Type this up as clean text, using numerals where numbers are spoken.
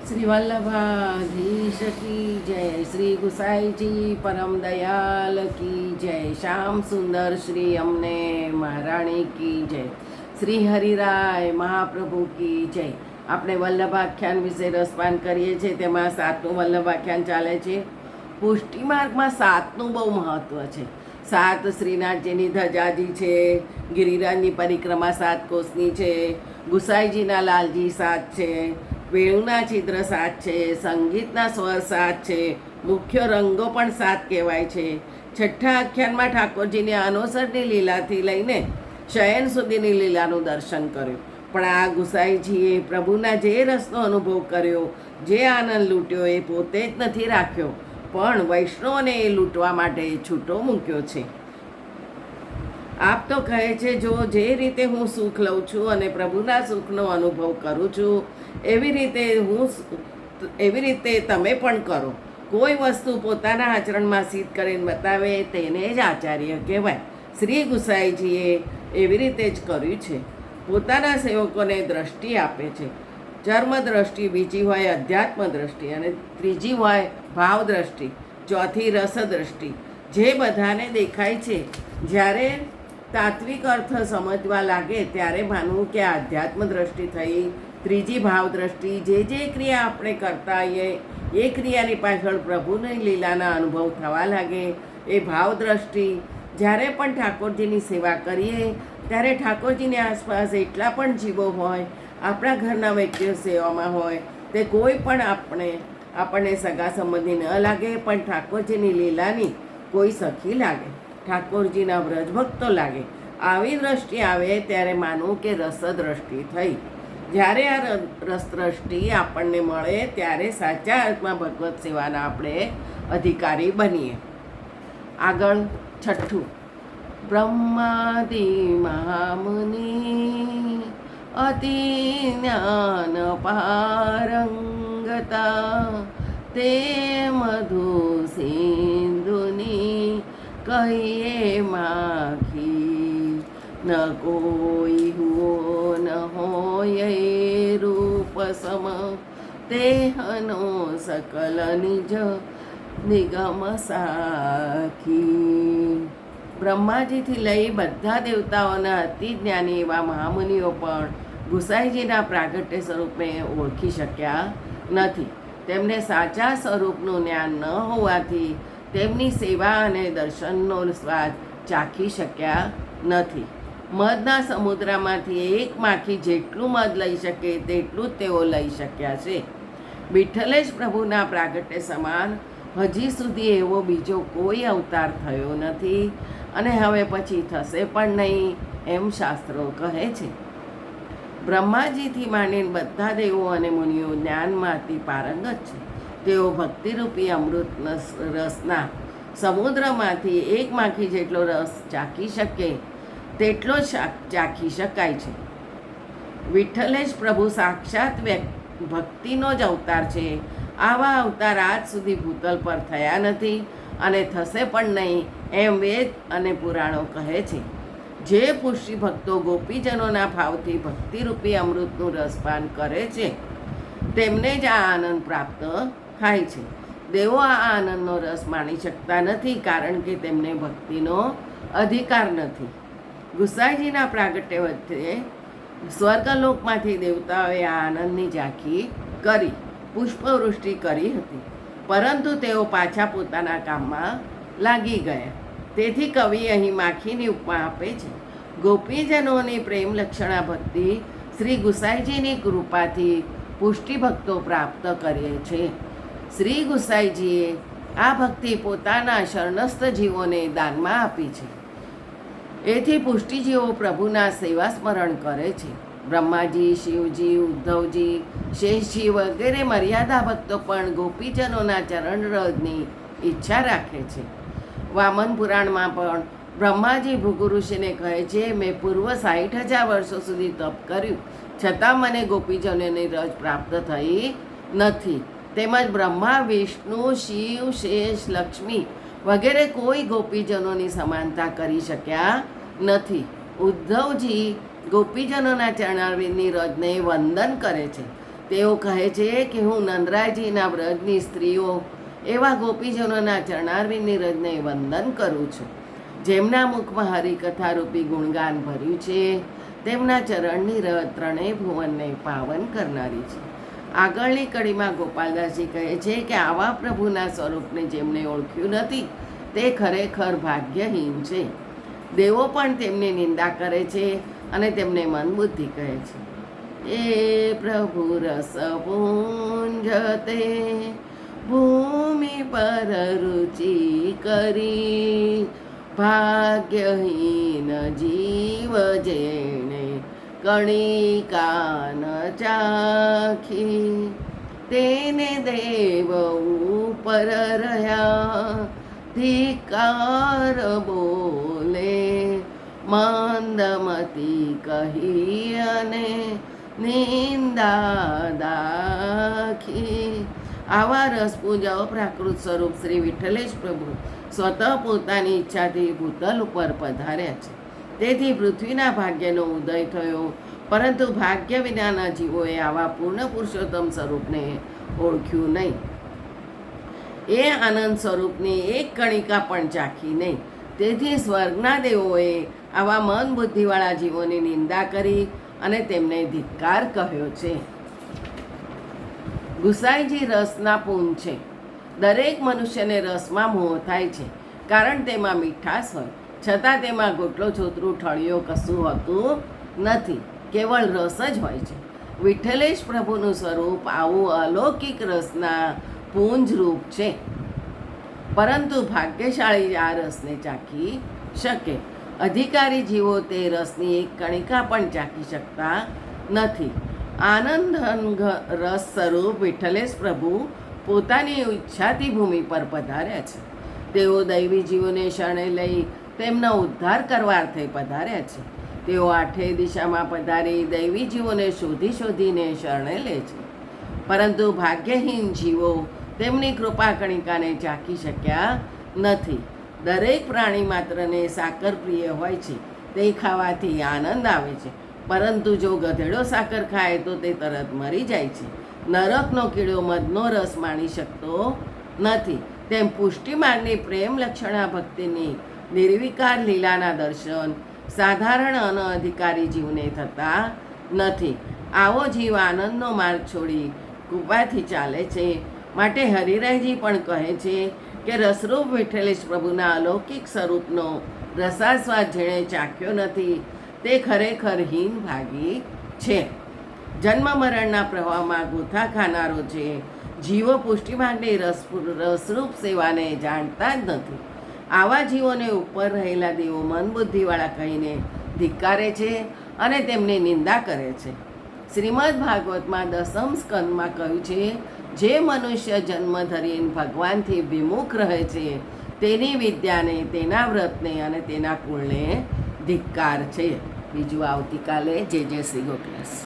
श्री वल्लभाधीश की जय, श्री गुसाई जी परम दयाल की जय, श्याम सुंदर श्री अमने महाराणी की जय, श्री हरिराय महाप्रभु की जय। આપણે વલ્લભાખ્યાન વિશે રસપાન કરીએ છીએ, તેમાં 7મું વલ્લભાખ્યાન ચાલે છે। પુષ્ટિમાર્ગમાં 7નું બહુ મહત્વ છે। 7 શ્રીનાથજીની ધજાજી છે, ગિરિરાજની પરિક્રમા 7 કોસની છે, ગુસાઈજીના લાલજી 7 છે, વેણુના છિદ્ર 7 છે, સંગીતના સ્વર 7 છે, મુખ્ય રંગો પણ 7 કહેવાય છે। છઠ્ઠા આખ્યાનમાં ઠાકોરજીની અનોસરની લીલાથી લઈને શયન સુધીની લીલાનું દર્શન કર્યું। પણ આ ગુસાઈજીએ પ્રભુના જે રસનો અનુભવ કર્યો, જે આનંદ લૂંટ્યો, એ પોતે જ નથી રાખ્યો, પણ વૈષ્ણવને એ લૂંટવા માટે છૂટો મૂક્યો છે। આપ તો કહે છે, જો જે રીતે હું સુખ લઉં છું અને પ્રભુના સુખનો અનુભવ કરું છું, એવી રીતે તમે પણ કરો। કોઈ વસ્તુ પોતાના આચરણમાં સિદ્ધ કરીને બતાવે તેને જ આચાર્ય કહેવાય। શ્રી ગુસાઈજીએ એવી રીતે જ કર્યું છે। પોતાના સેવકોને દ્રષ્ટિ આપે છે। ચર્મ દ્રષ્ટિ, બીજી હોય અધ્યાત્મ દ્રષ્ટિ, અને ત્રીજી હોય ભાવ દ્રષ્ટિ, ચોથી રસ દ્રષ્ટિ, જે બધાને દેખાય છે। જ્યારે તાત્વિક અર્થ સમજવા લાગે ત્યારે માનવું કે આધ્યાત્મ દ્રષ્ટિ થઈ, ત્રીજી ભાવ દ્રષ્ટિ, જે ક્રિયા આપણે કરતા હોઈએ એ ક્રિયાની પાછળ પ્રભુની લીલાના અનુભવ થવા લાગે એ ભાવ દ્રષ્ટિ। જ્યારે પણ ઠાકોરજીની સેવા કરીએ ત્યારે ઠાકોરજીની આસપાસ એટલા પણ જીવો હોય, આપણા ઘરના વ્યક્તિઓ સેવામાં હોય, તે કોઈ પણ આપણને સગા સંબંધી ન લાગે, પણ ઠાકોરજીની લીલાની કોઈ સખી લાગે, ઠાકોરજીના વ્રજભક્તો લાગે। આવી દ્રષ્ટિ આવે ત્યારે માનવું કે રસ દ્રષ્ટિ થઈ। જ્યારે આ રસ દ્રષ્ટિ આપણને મળે ત્યારે સાચા અર્થમાં ભગવત સેવાના આપણે અધિકારી બનીએ। આગળ છઠ્ઠું, બ્રહ્માદિ મહામુનિ અતિ જ્ઞાન પારંગતા, તે મધુ સિંધુની કહીએ માખી, ન કોઈ હુઓ ન હોય રૂપ સમ, તેહનો સકલ નિજ નિગમ સાખી। બ્રહ્માજીથી લઈ બધા દેવતાઓના અતિ જ્ઞાની એવા મહામુનિઓ પણ ગુસાઈજીના પ્રાગટ્ય સ્વરૂપને ઓળખી શક્યા નથી। તેમને સાચા સ્વરૂપનું જ્ઞાન ન હોવાથી તેમની સેવા અને દર્શનનો સ્વાદ ચાખી શક્યા નથી। મધના સમુદ્રમાંથી એક માખી જેટલું મધ લઈ શકે તેટલું જ તેઓ લઈ શક્યા છે। વિઠ્ઠલે જ પ્રભુના પ્રાગટ્ય સમાન હજી સુધી એવો બીજો કોઈ અવતાર થયો નથી, અને હવે પછી થશે પણ નહીં, એમ શાસ્ત્રો કહે છે। બ્રહ્માજીથી માંડીને બધા દેવો અને મુનિઓ જ્ઞાનમાં અતિ પારંગત છે। તેઓ ભક્તિરૂપી અમૃત રસના સમુદ્રમાંથી એક માખી જેટલો રસ ચાખી શકે તેટલો જ ચાખી શકાય છે। વિઠ્ઠલે જ પ્રભુ સાક્ષાત ભક્તિનો જ અવતાર છે। આવા અવતાર આજ સુધી ભૂતલ પર થયા નથી અને થશે પણ નહીં, એમ વેદ અને પુરાણો કહે છે। જે પુષ્ટિ ભક્તો ગોપીજનોના ભાવથી ભક્તિરૂપી અમૃતનું રસપાન કરે છે તેમને જ આ આનંદ પ્રાપ્ત થાય છે। દેવો આ આનંદનો રસ માણી શકતા નથી, કારણ કે તેમને ભક્તિનો અધિકાર નથી। ગુસાઈજીના પ્રાગટ્ય વચ્ચે સ્વર્ગલોકમાંથી દેવતાઓએ આ આનંદની ઝાંખી કરી, પુષ્પવૃષ્ટિ કરી હતી, પરંતુ તેઓ પાછા પોતાના કામમાં લાગી ગયા। તેથી કવિ અહીં માખીની ઉપમા આપે છે। ગોપીજનોની પ્રેમ લક્ષણા ભક્તિ શ્રી ગુસાઈજીની કૃપાથી પુષ્ટિ ભક્તો પ્રાપ્ત કરે છે। શ્રી ગુસાઈજીએ આ ભક્તિ પોતાના શરણસ્થ જીવોને દાનમાં આપી છે। એથી પુષ્ટિજીવો પ્રભુના સેવા સ્મરણ કરે છે। બ્રહ્માજી, શિવજી, ઉદ્ધવજી, શેષજી વગેરે મર્યાદા ભક્તો પણ ગોપીજનોના ચરણરજની ઈચ્છા રાખે છે। વામન પુરાણમાં પણ બ્રહ્માજી ભૃગુ ઋષિને કહે છે, મેં પૂર્વ 60,000 વર્ષો સુધી તપ કર્યું, છતાં મને ગોપીજનોની રજ પ્રાપ્ત થઈ નથી। તેમજ બ્રહ્મા, વિષ્ણુ, શિવ, શેષ, લક્ષ્મી વગેરે કોઈ ગોપીજનોની સમાનતા કરી શક્યા નથી। ઉદ્ધવજી ગોપીજનોના ચરણારવિંદની રજને વંદન કરે છે, તેઓ કહે છે કે હું નંદરાયજીના વ્રજની સ્ત્રીઓ એવા ગોપીજનોના ચરણારવિંદની રજને વંદન કરું છું, જેમના મુખમાં હરિકથા રૂપી ગુણગાન ભર્યું છે. તેમના ચરણની રજ ત્રણેય ભુવનને પાવન કરનારી છે. આગળની કડીમાં ગોપાલદાસજી કહે છે કે આવા પ્રભુના સ્વરૂપને જેમણે ઓળખ્યું નથી તે ખરેખર ભાગ્યહીન છે. દેવો પણ તેમની નિંદા કરે છે અને તેમને મનબુદ્ધિ કહે છે. એ પ્રભુ રસ પૂંજતે ભૂમિ પર રુચિ કરી, ભાગ્યહીન જીવ જેણે કણિકા ન ચાખી, તેને દેવ ઉપર રહ્યા ધિકાર બોલે, મંદમતી કહી અને નિંદા દાખી. આવા રસપૂજાઓ પ્રાકૃત સ્વરૂપ શ્રી વિઠ્ઠલેશ પ્રભુ સ્વતઃ પોતાની ઈચ્છાથી ભૂતલ ઉપર પધાર્યા છે. તેથી પૃથ્વીના ભાગ્યનો ઉદય થયો, પરંતુ ભાગ્ય વિનાના જીવોએ આવા પૂર્ણ પુરુષોત્તમ સ્વરૂપને ઓળખ્યું નહીં. એ આનંદ સ્વરૂપની એક કણિકા પણ ચાખી નહીં. તેથી સ્વર્ગના દેવોએ આવા મન બુદ્ધિવાળા જીવોની નિંદા કરી અને તેમને ધિક્કાર કહ્યો છે. ગુસાઈજી રસના પૂન છે. દરેક મનુષ્યને રસમાં મોહ થાય છે, કારણ તેમાં મીઠાશ હોય, છતાં તેમાં ગોટલો છોતરું ઠળિયો કશું હોતું નથી, કેવળ રસ જ હોય છે. વિઠ્ઠલેશ પ્રભુનું સ્વરૂપ આવું અલૌકિક રસના પૂંજ રૂપ છે, પરંતુ ભાગ્યશાળી આ રસને ચાખી શકે. અધિકારી જીવો તે રસની એક કણિકા પણ ચાખી શકતા નથી. આનંદ રસ સ્વરૂપ વિઠ્ઠલેશ પ્રભુ પોતાની ઈચ્છાથી ભૂમિ પર પધાર્યા છે. તેઓ દૈવી જીવોને શરણે લઈ તેમનો ઉદ્ધાર કરવા અર્થે પધાર્યા છે. તેઓ આઠે દિશામાં પધારી દૈવી જીવોને શોધી શોધીને શરણે લે છે, પરંતુ ભાગ્યહીન જીવો તેમની કૃપા કણિકાને ચાખી શક્યા નથી. દરેક પ્રાણી માત્રને સાકર પ્રિય હોય છે, તે ખાવાથી આનંદ આવે છે, પરંતુ જો ગધેડો સાકર ખાય તો તે તરત મરી જાય છે. નરકનો કીડો મધનો રસ માણી શકતો નથી, તેમ પુષ્ટિમાર્ગની પ્રેમ લક્ષણા ભક્તિની નિર્વિકાર લીલાના દર્શન સાધારણ અનઅધિકારી જીવને થતા નથી. આવો જીવ આનંદનો માર્ગ છોડી કૃપાથી ચાલે છે. માટે હરિરાયજી પણ કહે છે કે રસરૂપ વિઠ્ઠલેશ પ્રભુના અલૌકિક સ્વરૂપનો રસાસ્વાદ જેણે ચાખ્યો નથી તે ખરેખર હીન ભાગી છે. જન્મ મરણના પ્રવાહમાં ગોથા ખાનારો છે. જીવો પુષ્ટિમાર્ગની રસરૂપ સેવાને જાણતા જ નથી. આવા જીવોને ઉપર રહેલા દેવો મન બુદ્ધિવાળા કહીને ધિક્કારે છે અને તેમની નિંદા કરે છે. શ્રીમદ ભાગવતમાં 10મ સ્કંદમાં કહ્યું છે, જે મનુષ્ય જન્મ ધરીને ભગવાનથી વિમુખ રહે છે તેની વિદ્યાને, તેના વ્રતને અને તેના કુળને ધિક્કાર છે. બીજું આવતીકાલે. જય જય શ્રી ગોકુલેશ.